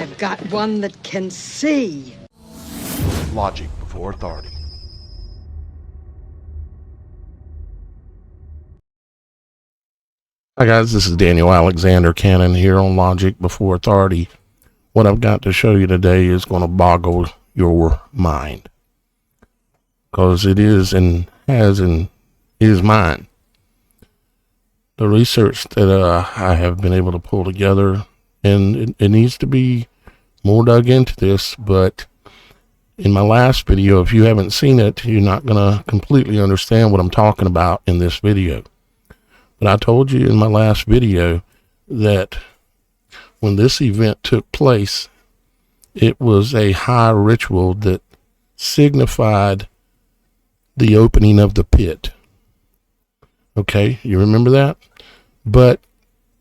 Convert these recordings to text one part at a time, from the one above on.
I've got one that can see. Logic before authority. Hi guys, this is Daniel Alexander Cannon here on Logic Before Authority. What I've got to show you today is going to boggle your mind, because it is and has and is mine. The research that I have been able to pull together, and it needs to be more dug into this, but in my last video, if you haven't seen it, you're not going to completely understand what I'm talking about in this video. But I told you in my last video that when this event took place, it was a high ritual that signified the opening of the pit. Okay, you remember that? But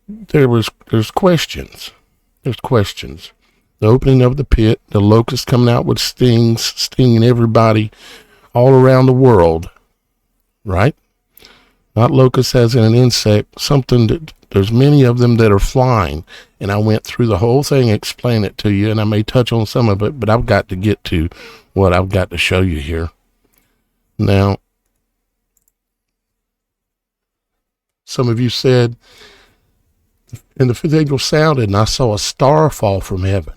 there's questions. There's questions. The opening of the pit, the locusts coming out with stings, stinging everybody all around the world, right? Not locusts as in an insect, something that there's many of them that are flying. And I went through the whole thing, explain it to you, and I may touch on some of it, but I've got to get to what I've got to show you here. Now, some of you said, and the fifth angel sounded, and I saw a star fall from heaven.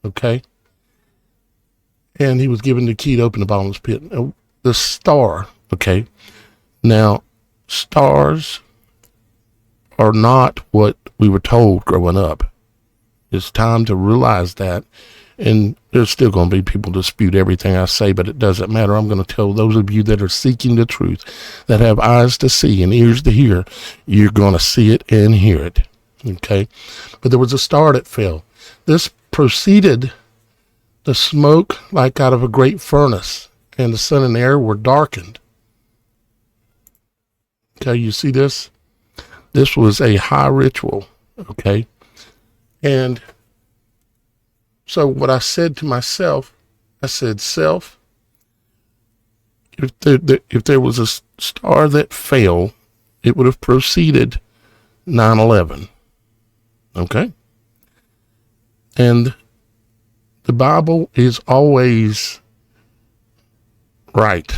Okay? And he was given the key to open the bottomless pit. The star, okay? Now, stars are not what we were told growing up. It's time to realize that. And there's still going to be people dispute everything I say, but it doesn't matter. I'm going to tell those of you that are seeking the truth, that have eyes to see and ears to hear, you're going to see it and hear it. Okay? But there was a star that fell. This proceeded the smoke like out of a great furnace, and the sun and the air were darkened. Okay, you see this? This was a high ritual, okay? And so what I said to myself, I said, self, if there was a star that fell, it would have preceded 9/11, okay? And the Bible is always right.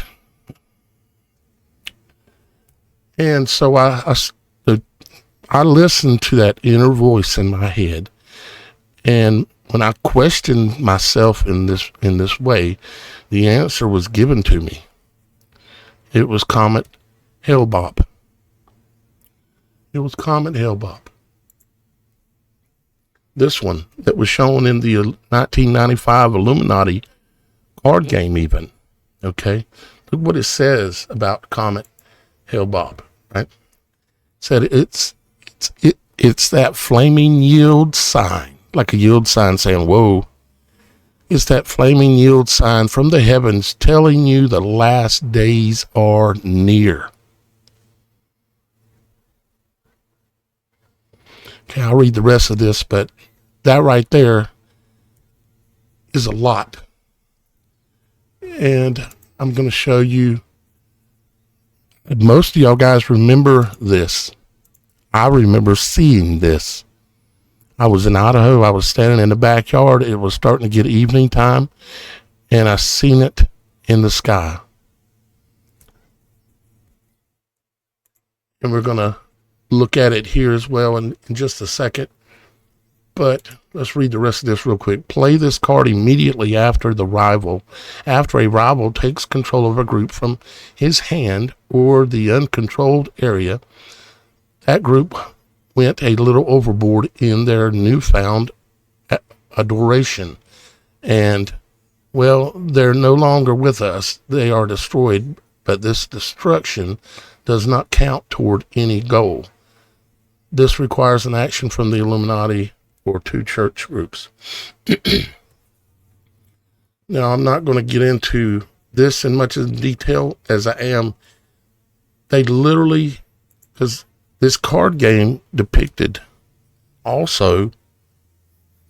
And so I listened to that inner voice in my head, and when I questioned myself in this way, the answer was given to me. It was Comet Hale-Bopp. It was Comet Hale-Bopp. This one that was shown in the 1995 Illuminati card game even. Okay? Look what it says about Comet Hale-Bopp, right? It said it's that flaming yield sign, like a yield sign saying, whoa. It's that flaming yield sign from the heavens telling you the last days are near. Okay, I'll read the rest of this, but that right there is a lot. And I'm going to show you. Most of y'all guys remember this. I remember seeing this. I was in Idaho. I was standing in the backyard. It was starting to get evening time, and I seen it in the sky. And we're going to look at it here as well in just a second. But let's read the rest of this real quick. Play this card immediately after a rival takes control of a group from his hand or the uncontrolled area. That group went a little overboard in their newfound adoration. And, well, they're no longer with us. They are destroyed, but this destruction does not count toward any goal. This requires an action from the Illuminati or two church groups. Now, I'm not going to get into this in much detail as I am. They literally, because this card game depicted also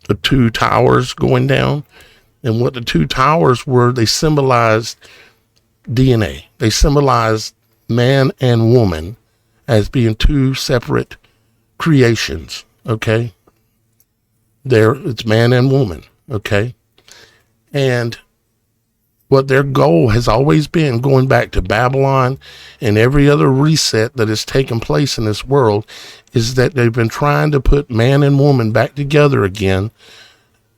the two towers going down. And what the two towers were, they symbolized DNA. They symbolized man and woman as being two separate creations, okay? It's man and woman, okay? And what their goal has always been, going back to Babylon and every other reset that has taken place in this world, is that they've been trying to put man and woman back together again,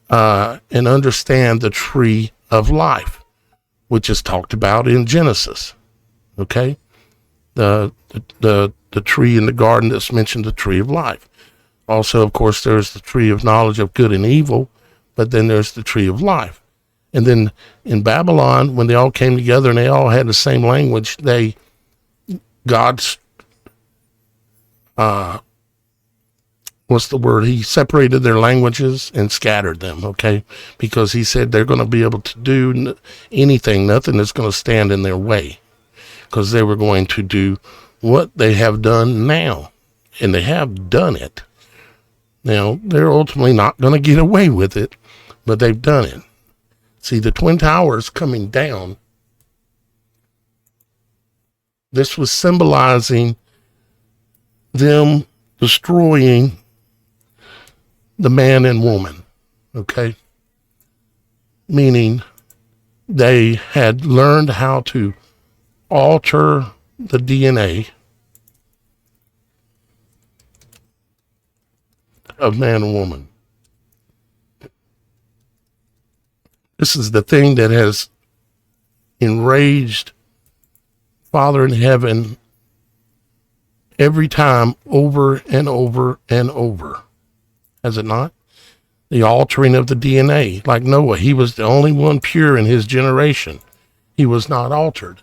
and understand the tree of life, which is talked about in Genesis, okay? The tree in the garden that's mentioned, the tree of life. Also, of course, there's the tree of knowledge of good and evil, but then there's the tree of life. And then in Babylon, when they all came together and they all had the same language, God's, what's the word? He separated their languages and scattered them, okay? Because he said they're going to be able to do anything, nothing that's going to stand in their way, because they were going to do what they have done now, and they have done it. Now, they're ultimately not going to get away with it, but they've done it. See, the Twin Towers coming down, this was symbolizing them destroying the man and woman, okay? Meaning they had learned how to alter the DNA of man and woman. This is the thing that has enraged Father in heaven every time, over and over and over. Has it not? The altering of the DNA. Like Noah, he was the only one pure in his generation. He was not altered.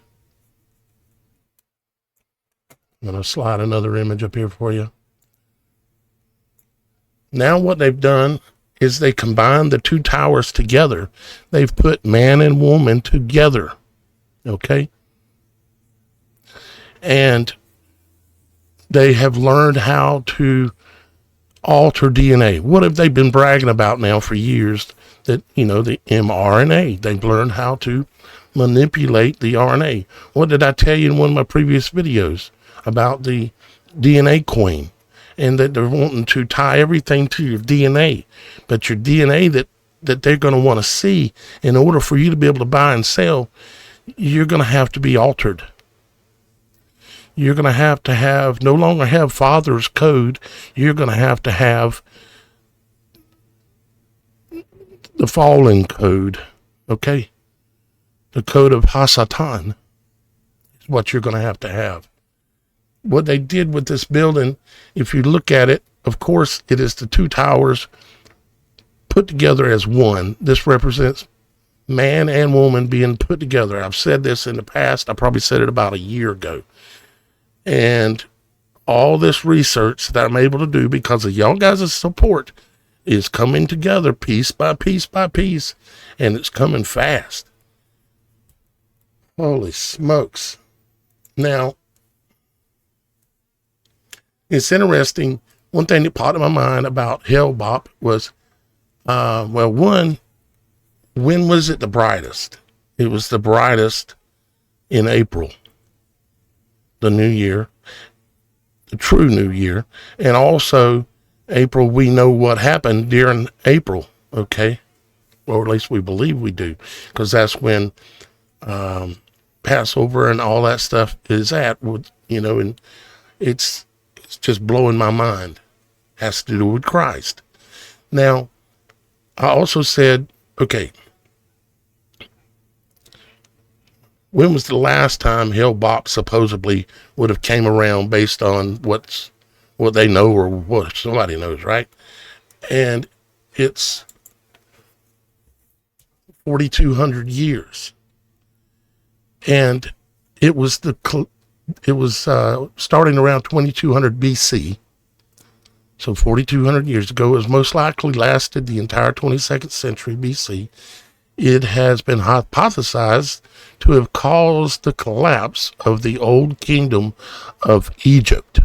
I'm going to slide another image up here for you. Now what they've done is they combined the two towers together. They've put man and woman together. Okay? And they have learned how to alter DNA. What have they been bragging about now for years? That, the mRNA. They've learned how to manipulate the RNA. What did I tell you in one of my previous videos about the DNA queen? And that they're wanting to tie everything to your DNA. But your DNA that they're going to want to see, in order for you to be able to buy and sell, you're going to have to be altered. You're going to have no longer have Father's code. You're going to have the fallen code, okay? The code of Hasatan is what you're going to have. What they did with this building, if you look at it, of course, it is the two towers put together as one. This represents man and woman being put together. I've said this in the past. I probably said it about a year ago. And all this research that I'm able to do because of y'all guys' support is coming together piece by piece by piece, and it's coming fast. Holy smokes. Now, it's interesting. One thing that popped in my mind about Hale-Bopp was, one, when was it the brightest? It was the brightest in April, the new year, the true new year. And also, April, we know what happened during April, okay? Or at least we believe we do, because that's when Passover and all that stuff is at, and it's just blowing my mind. Has to do with Christ. Now, I also said, okay, when was the last time Hale-Bopp supposedly would have came around based on what they know or what somebody knows, right? And it's 4,200 years. And it was starting around 2200 BC. So 4,200 years ago. It was most likely lasted the entire 22nd century BC. It has been hypothesized to have caused the collapse of the old kingdom of Egypt,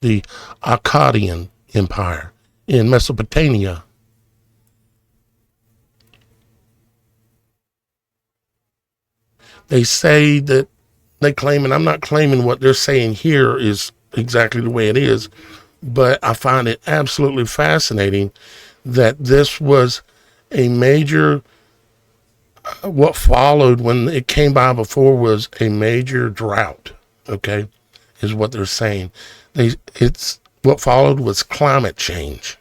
the Akkadian Empire in Mesopotamia. They say that they claim, and I'm not claiming what they're saying here is exactly the way it is, But I find it absolutely fascinating that this was a major, what followed when it came by before was a major drought, okay, is what they're saying. It's what followed was climate change.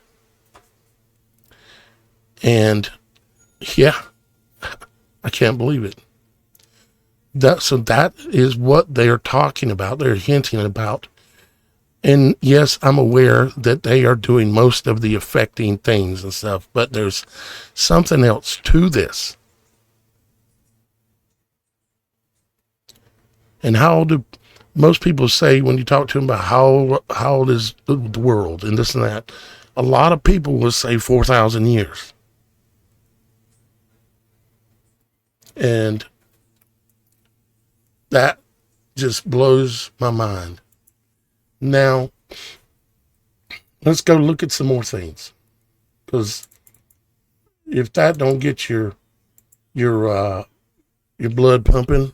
And yeah, I can't believe it. So that is what they're talking about. They're hinting about. And yes, I'm aware that they are doing most of the affecting things and stuff, but there's something else to this. And how do most people say when you talk to them about how old is the world and this and that? A lot of people will say 4,000 years. And that just blows my mind. Now, let's go look at some more things. Because if that don't get your blood pumping,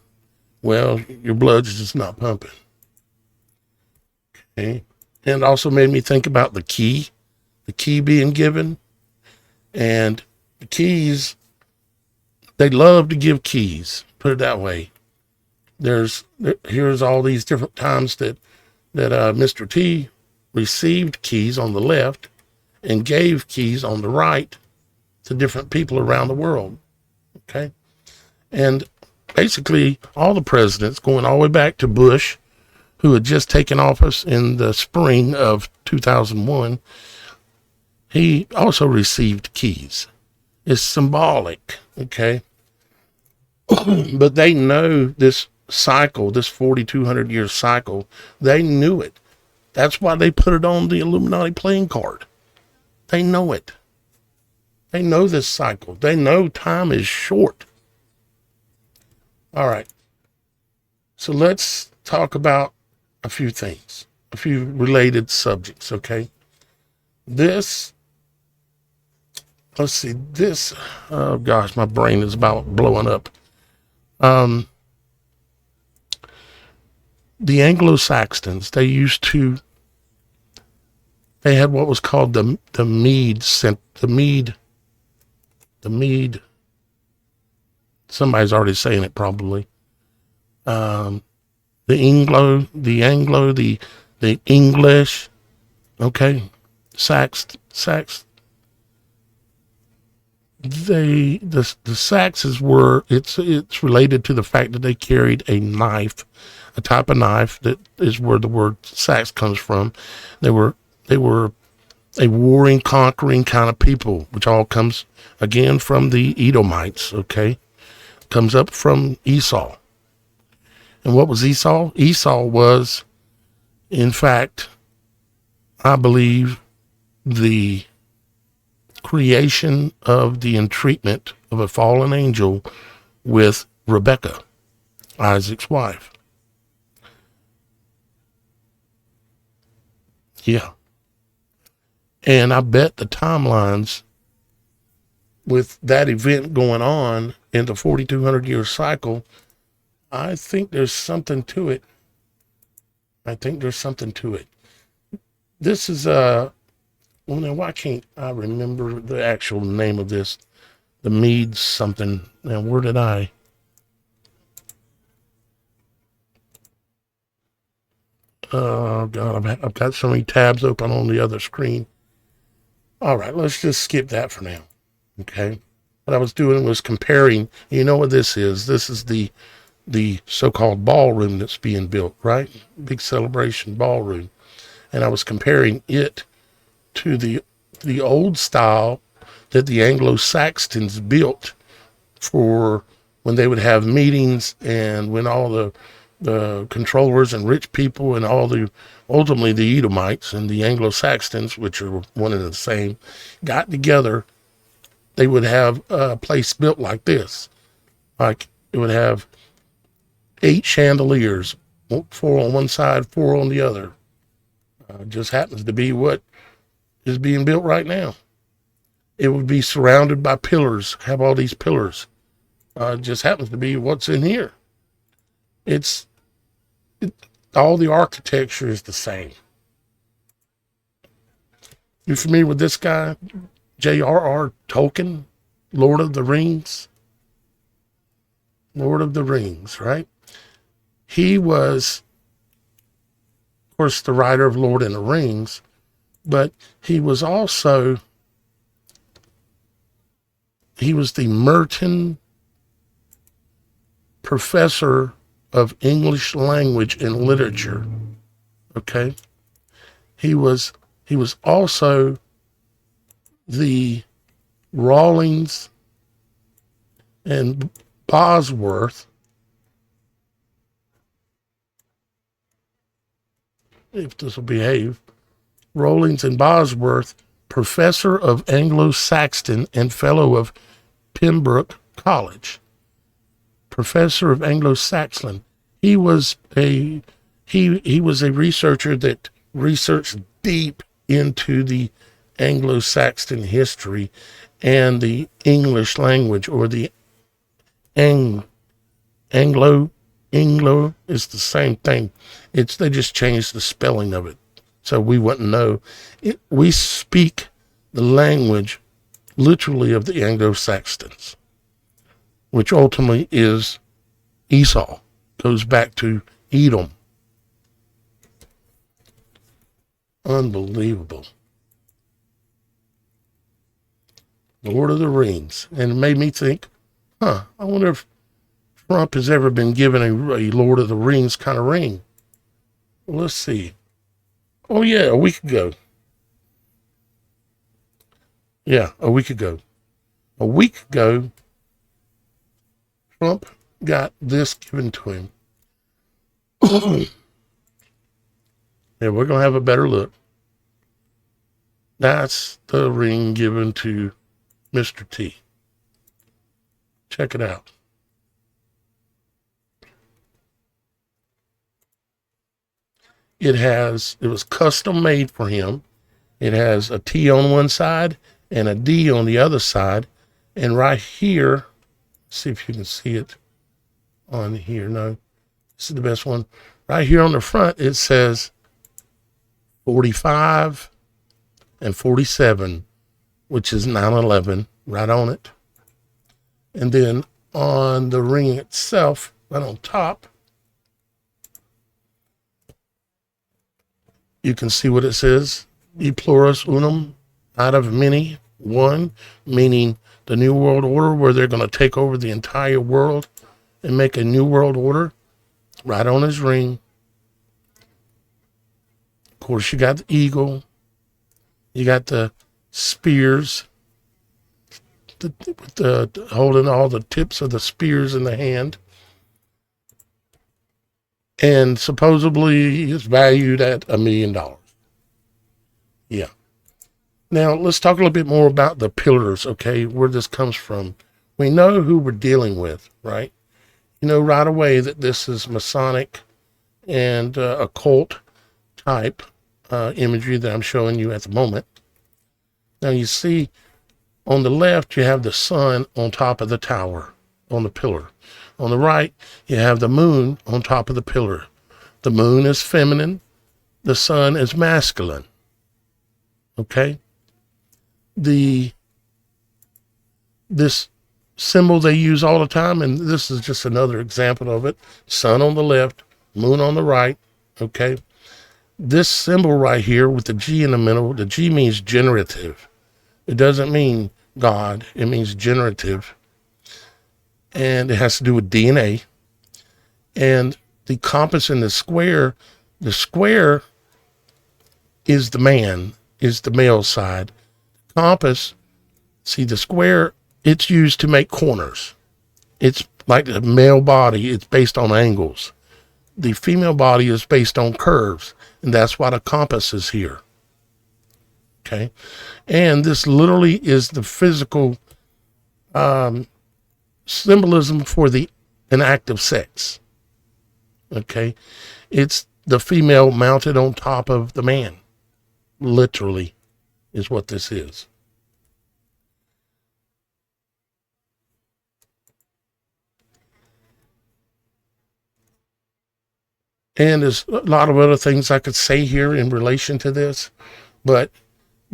well, your blood's just not pumping. Okay. And it also made me think about the key being given. And the keys, they love to give keys, put it that way. Here's all these different times that Mr. T received keys on the left and gave keys on the right to different people around the world. Okay. And basically all the presidents going all the way back to Bush, who had just taken office in the spring of 2001, he also received keys. It's symbolic. Okay. But they know this cycle, this 4,200 year cycle, they knew it. That's why they put it on the Illuminati playing card. They know it. They know this cycle. They know time is short. All right. So let's talk about a few things, a few related subjects, okay? Let's see, oh gosh, my brain is about blowing up. The Anglo-Saxons, they had what was called the Mede, somebody's already saying it probably. The English, okay, Sax, the Saxons were, it's related to the fact that they carried a knife, a type of knife that is where the word Sax comes from. They were a warring, conquering kind of people, which all comes again from the Edomites, okay? Comes up from Esau. And what was Esau? Esau was, in fact, I believe, the creation of the entreatment of a fallen angel with Rebekah, Isaac's wife. Yeah. And I bet the timelines with that event going on in the 4,200 year cycle, I think there's something to it. This is well, now why can't I remember the actual name of this? The Mede something. Now, where did I? Oh God, I've got so many tabs open on the other screen. All right, let's just skip that for now. Okay. What I was doing was comparing. You know what this is? This is the so-called ballroom that's being built, right? Big celebration ballroom. And I was comparing it to the old style that the Anglo-Saxons built for when they would have meetings and when all the controllers and rich people and ultimately the Edomites and the Anglo-Saxons, which are one and the same, got together, they would have a place built like this. Like it would have 8 chandeliers, 4 on one side, 4 on the other. Just happens to be what is being built right now. It would be surrounded by pillars, have all these pillars. Just happens to be what's in here. All the architecture is the same. You familiar with this guy? J.R.R. Tolkien, Lord of the Rings. Lord of the Rings, right? He was, of course, the writer of Lord of the Rings, but he was also, he was the Merton Professor of English Language and Literature. Okay? He was also the Rawlings and Bosworth, if this will behave, Rawlings and Bosworth, Professor of Anglo-Saxon and Fellow of Pembroke College. Professor of Anglo-Saxon. He was a researcher that researched deep into the Anglo-Saxon history and the English language, or the Anglo is the same thing. They just changed the spelling of it, so we wouldn't know. We speak the language literally of the Anglo-Saxons, which ultimately is Esau, goes back to Edom. Unbelievable. Lord of the Rings. And it made me think, I wonder if Trump has ever been given a Lord of the Rings kind of ring. Well, let's see. Oh, yeah, a week ago. Yeah, a week ago. A week ago, Trump got this given to him. Yeah, we're going to have a better look. That's the ring given to Mr. T. Check it out. It was custom made for him. It has a T on one side and a D on the other side. And right here, see if you can see it on here. No, this is the best one. Right here on the front, it says 45 and 47, which is 9/11, right on it. And then on the ring itself, right on top, you can see what it says. E pluribus unum, out of many, one, meaning the New World Order, where they're going to take over the entire world and make a new world order, right on his ring. Of course, you got the eagle. You got the spears, holding all the tips of the spears in the hand. And supposedly it's valued at $1 million. Yeah. Now, let's talk a little bit more about the pillars, okay, where this comes from. We know who we're dealing with, right? You know right away that this is Masonic and occult type imagery that I'm showing you at the moment. Now, you see on the left, you have the sun on top of the tower, on the pillar. On the right, you have the moon on top of the pillar. The moon is feminine. The sun is masculine. Okay? This symbol they use all the time, and this is just another example of it. Sun on the left, moon on the right. Okay? This symbol right here with the G in the middle, the G means generative. It doesn't mean God. It means generative. And it has to do with DNA. And the compass in the square is the man, is the male side. Compass, see the square, it's used to make corners. It's like the male body, it's based on angles. The female body is based on curves, and that's why the compass is here. Okay? And this literally is the physical symbolism for an act of sex. Okay? It's the female mounted on top of the man. Literally is what this is. And there's a lot of other things I could say here in relation to this, but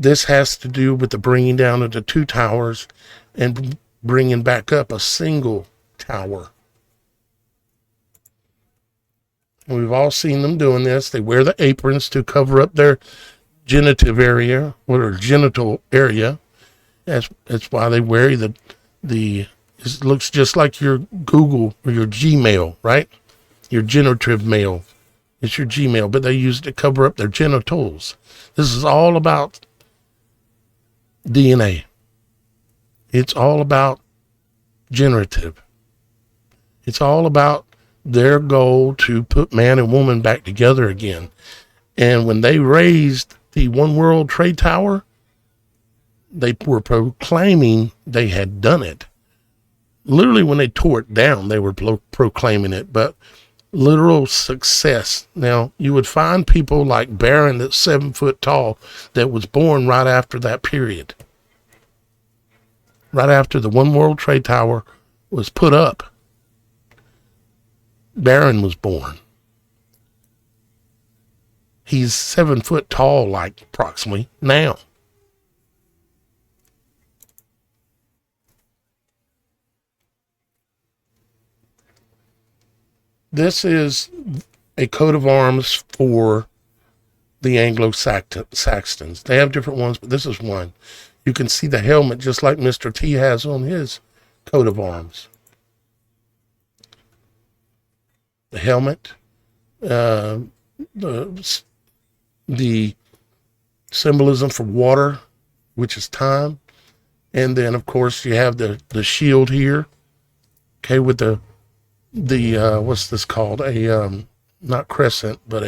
This has to do with the bringing down of the two towers and bringing back up a single tower. And we've all seen them doing this. They wear the aprons to cover up their genitive area, or genital area. That's why they wear it looks just like your Google or your Gmail, right? Your generative mail. It's your Gmail, but they use it to cover up their genitals. This is all about DNA. It's all about generative. It's all about their goal to put man and woman back together again. And when they raised the One World Trade Tower, they were proclaiming they had done it. Literally, when they tore it down, they were proclaiming it, but literal success. Now, you would find people like Barron, that's 7 foot tall, that was born right after that period. Right after the One World Trade Tower was put up, Barron was born. He's 7 foot tall, like approximately now. This is a coat of arms for the Anglo-Saxons. They have different ones, but this is one. You can see the helmet just like Mr. T has on his coat of arms. The helmet, the symbolism for water, which is time. And then, of course, you have the shield here, okay, with the what's this called? Not crescent, but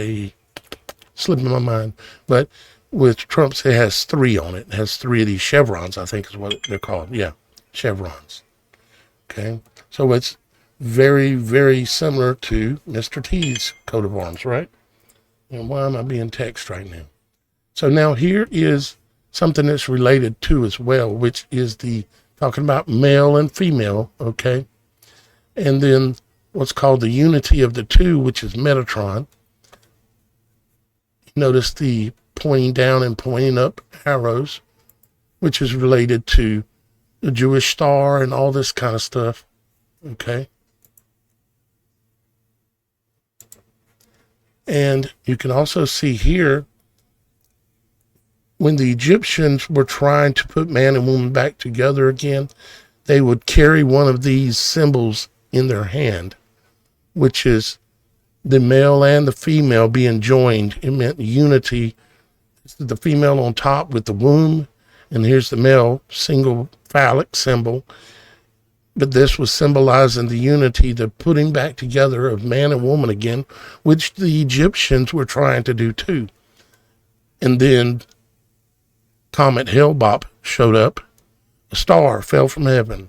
slipping my mind. But with Trump's, it has 3 on it. It has 3 of these chevrons, I think is what they're called. Yeah, chevrons. Okay, so it's very, very similar to Mr. T's coat of arms, right? And why am I being text right now? So now here is something that's related to as well, which is talking about male and female, okay? And then what's called the unity of the two, which is Metatron. Notice the pointing down and pointing up arrows, which is related to the Jewish star and all this kind of stuff, okay? And you can also see here, when the Egyptians were trying to put man and woman back together again, they would carry one of these symbols in their hand, which is the male and the female being joined. It meant unity. It's the female on top with the womb, and here's the male single phallic symbol. But this was symbolizing the unity, the putting back together of man and woman again, which the Egyptians were trying to do too. And then Comet Hale-Bopp showed up. A star fell from heaven.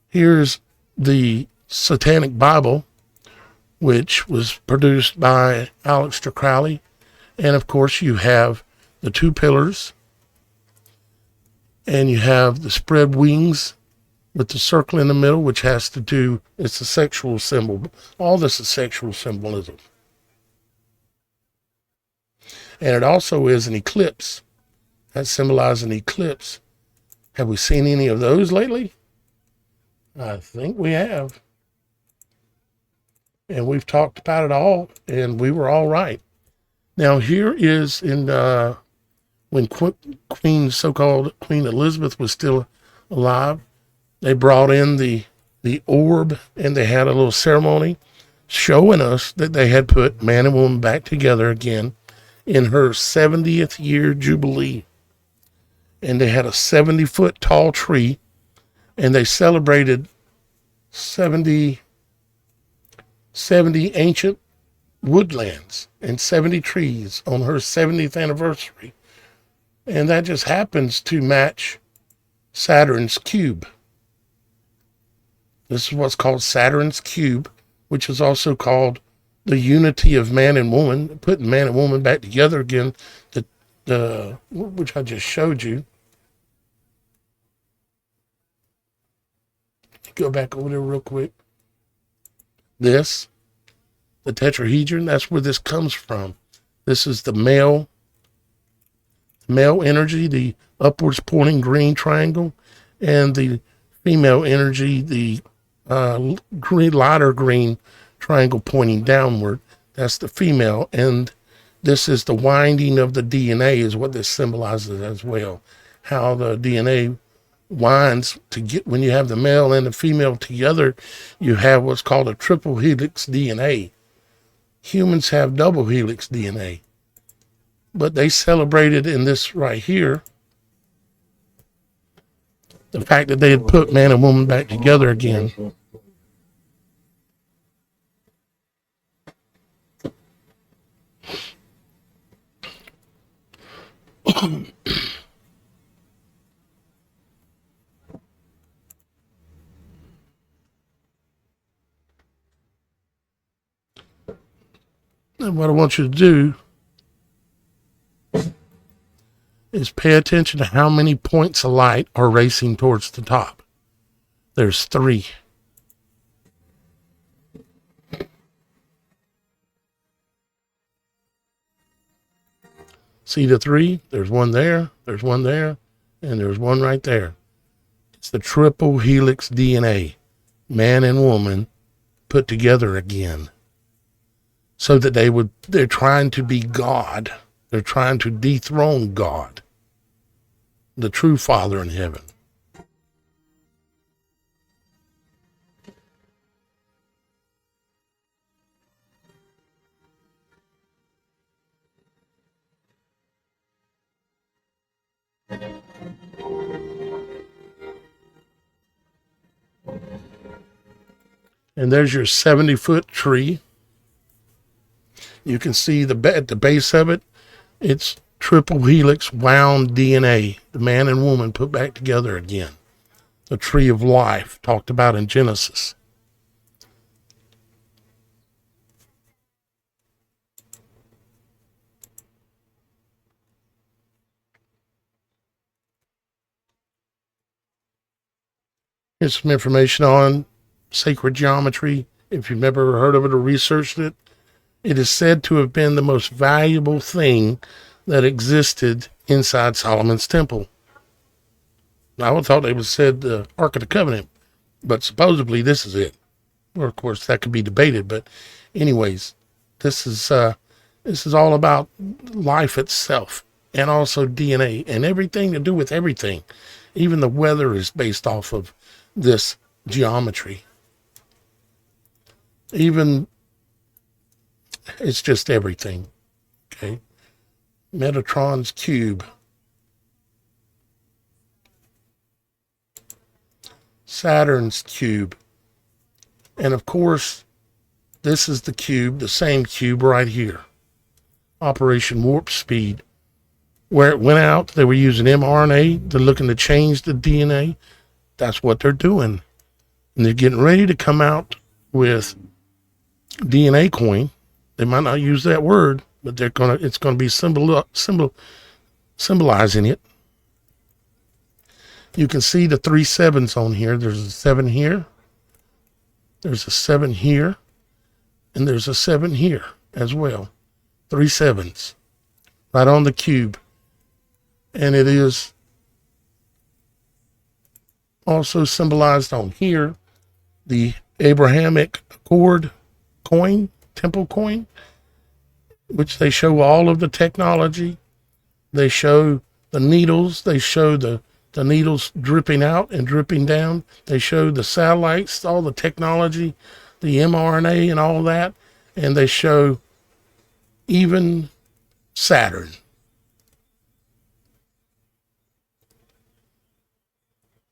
Here's the Satanic Bible, which was produced by Aleister Crowley. And of course, you have the 2 pillars, and you have the spread wings with the circle in the middle, which has to do, it's a sexual symbol. All this is sexual symbolism. And it also is an eclipse. That symbolizes an eclipse. Have we seen any of those lately? I think we have. And we've talked about it all, and we were all right. Now, here is when so-called Queen Elizabeth was still alive, they brought in the orb, and they had a little ceremony showing us that they had put man and woman back together again in her 70th year jubilee. And they had a 70-foot tall tree, and they celebrated 70 ancient woodlands and 70 trees on her 70th anniversary. And that just happens to match Saturn's cube. This is what's called Saturn's cube, which is also called the unity of man and woman, putting man and woman back together again, which I just showed you. Go back over there real quick. The tetrahedron, that's where this comes from. This is the male energy, the upwards pointing green triangle, and the female energy, the lighter green triangle pointing downward. That's the female. And this is the winding of the DNA is what this symbolizes as well. How the DNA winds to get, when you have the male and the female together, you have what's called a triple helix DNA. Humans have double helix DNA, but they celebrated in this right here the fact that they had put man and woman back together again. And what I want you to do is pay attention to how many points of light are racing towards the top. There's 3. See the 3? There's one there, there's one there, and there's one right there. It's the triple helix DNA, man and woman put together again. So that they're trying to be God. They're trying to dethrone God, the true Father in heaven. And there's your 70-foot tree. You can see at the base of it, it's triple helix wound DNA, the man and woman put back together again. The tree of life talked about in Genesis. Here's some information on sacred geometry. If you've never heard of it or researched it, it is said to have been the most valuable thing that existed inside Solomon's temple. I would thought they would have said the Ark of the Covenant, but supposedly this is it. Well, of course, that could be debated, but anyways, this is all about life itself and also DNA and everything to do with everything. Even the weather is based off of this geometry. Even it's just everything. Okay. Metatron's cube. Saturn's cube. And of course, this is the cube, the same cube right here. Operation Warp Speed. Where it went out, they were using mRNA. They're looking to change the DNA. That's what they're doing. And they're getting ready to come out with DNA coin. They might not use that word, but it's gonna be symbolizing it. You can see the 3 7s on here. There's a 7 here. There's a 7 here. And there's a 7 here as well. 3 7s. Right on the cube. And it is also symbolized on here, the Abrahamic Accord coin, temple coin, which they show all of the technology. They show the needles. They show the needles dripping out and dripping down. They show the satellites, all the technology, the mRNA and all that. And they show even Saturn.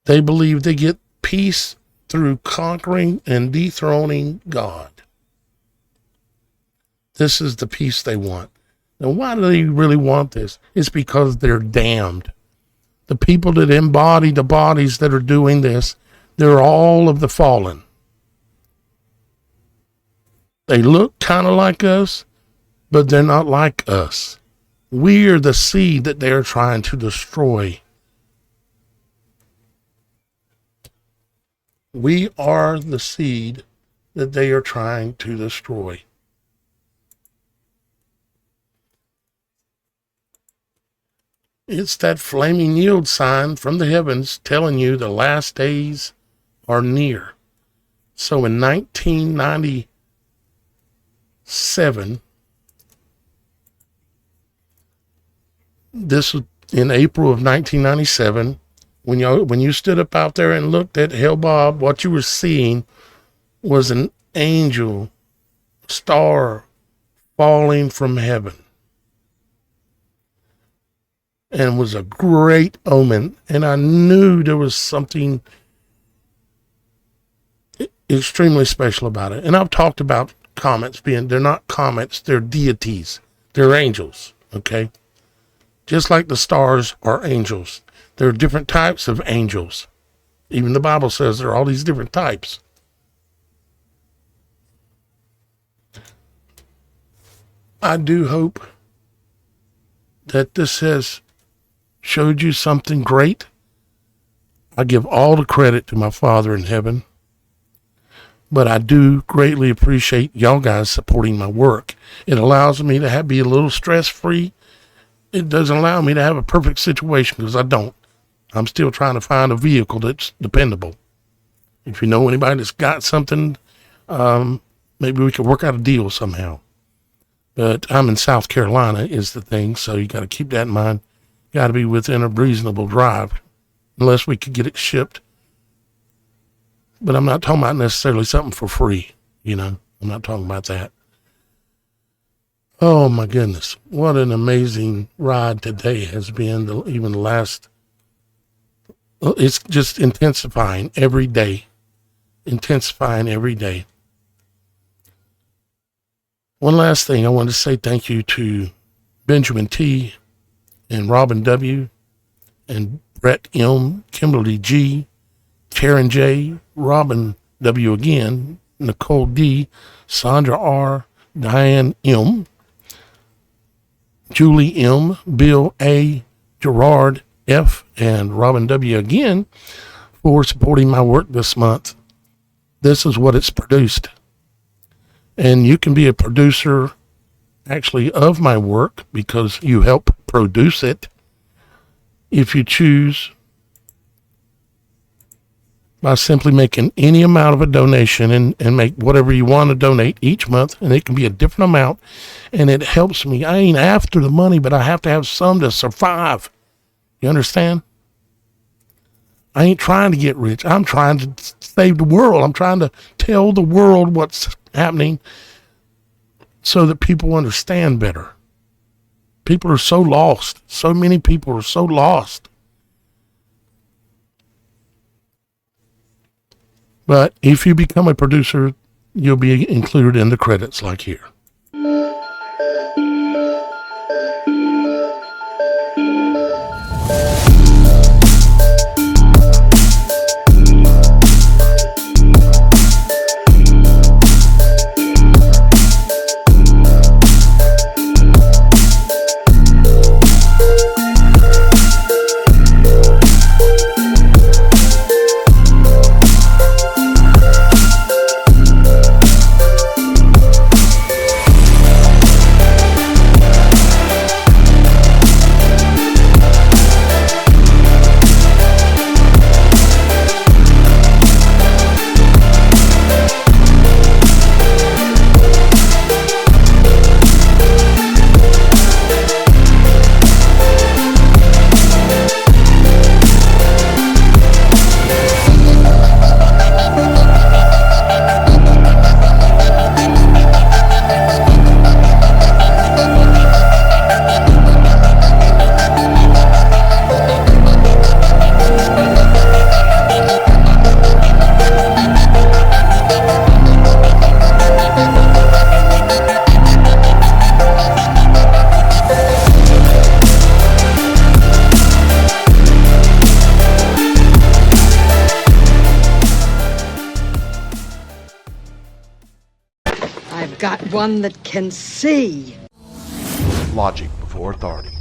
They believe they get peace through conquering and dethroning God. This is the peace they want. Now, why do they really want this? It's because they're damned. The people that embody the bodies that are doing this, they're all of the fallen. They look kind of like us, but they're not like us. We are the seed that they're trying to destroy. We are the seed that they are trying to destroy. It's that flaming yield sign from the heavens telling you the last days are near. So in 1997, this was in April of 1997, when you stood up out there and looked at Hell Bob, what you were seeing was an angel star falling from heaven. And was a great omen. And I knew there was something extremely special about it. And I've talked about comets they're not comets, they're deities. They're angels, okay? Just like the stars are angels. There are different types of angels. Even the Bible says there are all these different types. I do hope that this has showed you something great. I give all the credit to my Father in heaven, but I do greatly appreciate y'all guys supporting my work. It allows me to be a little stress-free. It doesn't allow me to have a perfect situation, because I don't. I'm still trying to find a vehicle that's dependable. If you know anybody that's got something, maybe we could work out a deal somehow. But I'm in South Carolina is the thing, so you got to keep that in mind. Got to be within a reasonable drive, unless we could get it shipped. But I'm not talking about necessarily something for free, I'm not talking about that. Oh my goodness, what an amazing ride today has been. Even the last, it's just intensifying every day. One last thing, I want to say thank you to Benjamin T. and Robin W. and Brett M., Kimberly G., Karen J., Robin W. again, Nicole D., Sandra R., Diane M., Julie M., Bill A., Gerard F., and Robin W. again for supporting my work this month. This is what it's produced. And you can be a producer actually of my work because you help produce it if you choose by simply making any amount of a donation and make whatever you want to donate each month, and it can be a different amount, and it helps me. I ain't after the money, but I have to have some to survive. You understand? I ain't trying to get rich. I'm trying to save the world. I'm trying to tell the world what's happening so that people understand better. People are so lost. So many people are so lost. But if you become a producer, you'll be included in the credits like here. I've got one that can see. Logic before authority.